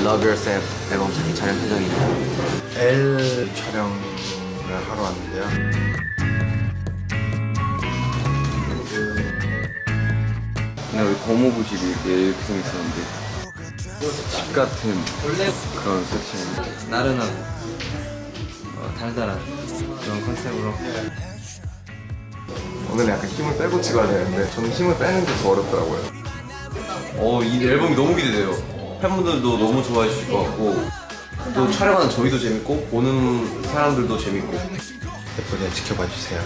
Love Yourself 앨범 자켓 촬영 현장입니다. L 촬영을 하러 왔는데요. 근데 우리 거모부 집이 이렇게 좀 있었는데 집 같은 그런 세팅인데 나른하고 달달한 그런 컨셉으로. 오늘 약간 힘을 빼고 찍어야 되는데 저는 힘을 빼는 게 더 어렵더라고요. 이 앨범이 너무 기대돼요. 팬분들도 너무 좋아해 주실 것 같고 또 촬영하는 저희도 재밌고 보는 사람들도 재밌고. 예쁘게 지켜봐 주세요.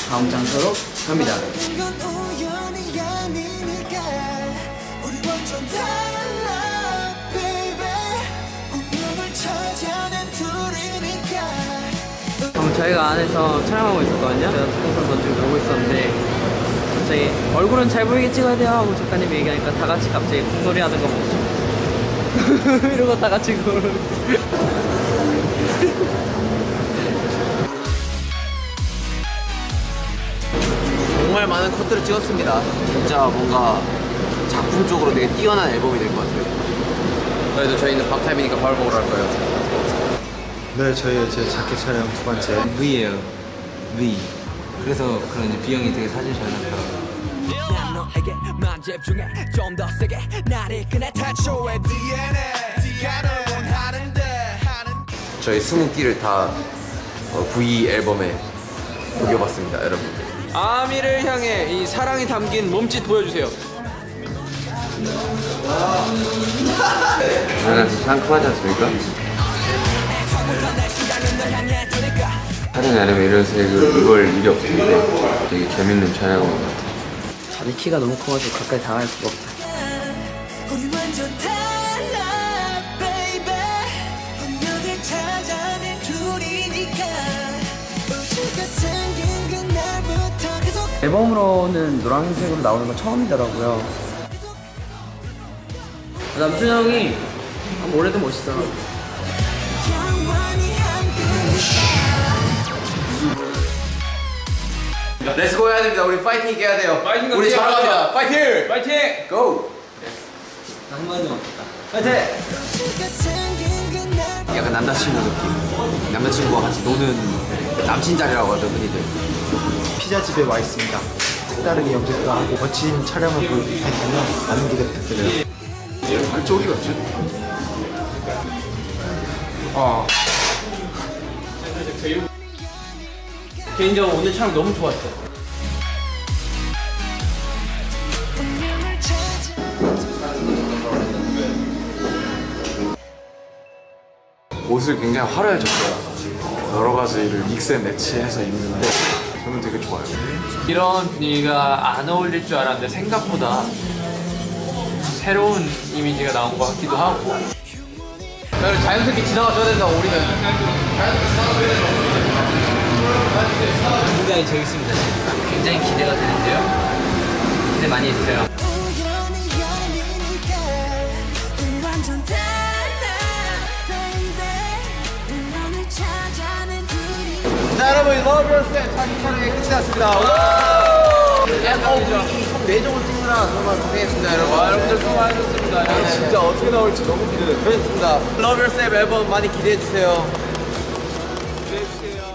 다음 장소로 갑니다. 이건 우연이 아니니까 우리 완전 달라 baby 운명을 찾아낸 둘이니까 저희가 안에서 촬영하고 있었거든요. 제가 스폰서 던지고 보고 있었는데 갑자기 얼굴은 잘 보이게 찍어야 돼요 하고 작가님이 얘기하니까 다 같이 갑자기 공놀이 하는 거 보죠. 이러고 다 같이 그걸 정말 많은 컷들을 찍었습니다. 진짜 뭔가 작품적으로 되게 뛰어난 앨범이 될 것 같아요. 그래도 저희는 박타임이니까 바로 먹으러 갈 거예요. 네, 저희 제 자켓 촬영 두 번째. V예요. V. 그래서 그런지 V형이 되게 사진 잘 나더라고요. 난 너에게만 집중해 좀 더 세게 나를 꺼내 태초의 DNA 네가 널 원하는데 저희 20끼를 다 V 앨범에 녹여봤습니다, 여러분. 아미를 향해 이 사랑이 담긴 몸짓 보여주세요. 저희가 지금 상큼하지 않습니까? 촬영이 아니면 이런 색을 입을 일이 없었는데 되게 재밌는 촬영인 것 같아요. 자기 키가 너무 커가지고 가까이 다가갈 수가 없다. 우리 완전 달라 baby 운명을 찾아낸 둘이니까 우주가 생긴 그날부터 계속 앨범으로는 노란색으로 나오는 건 처음이더라고요. 남준 형이 올해도 멋있어. 영원히 함께니까 렛츠고 해야 됩니다. 우리 파이팅 해야 돼요. 파이팅 우리 같이 잘합니다. 해야 파이팅! 파이팅! 고! 한마디만 없다. 파이팅! 우주가 생긴 그날 약간 남자친구 느낌. 남자친구와 같이 노는 남친 자리라고 하죠, 흔히들. 피자집에 와 있습니다. 색다르게 염색도 하고 멋진 촬영을 보여드릴 테니까요. 많은 기대 부탁드려요. 발쪽이 같지? 개인적으로 오늘 촬영 너무 좋았어요. 운명을 찾아 옷을 굉장히 화려해졌어요. 여러 가지를 믹스앤 매치해서 입는데 저는 되게 좋아요. 이런 분위기가 안 어울릴 줄 알았는데 생각보다 새로운 이미지가 나온 것 같기도 하고. 저희는 자연스럽게 지나가줘야 된다고, 우리는. 굉장히 재밌습니다. 굉장히 기대가 되는데요. 기대 많이 해주세요. 우연이 아니니까 우리 완전 달라 baby 운명을 찾아낸 둘이 자, 여러분, Love Yourself 자기 촬영이 끝이 났습니다. 앨범이 총 4종을 찍느라 정말 고생했습니다, 여러분. 여러분들 수고 많으셨습니다. 진짜 어떻게 나올지 너무 기대돼요. 그렇습니다. Love Yourself 앨범 많이 기대해주세요. 기대해주세요.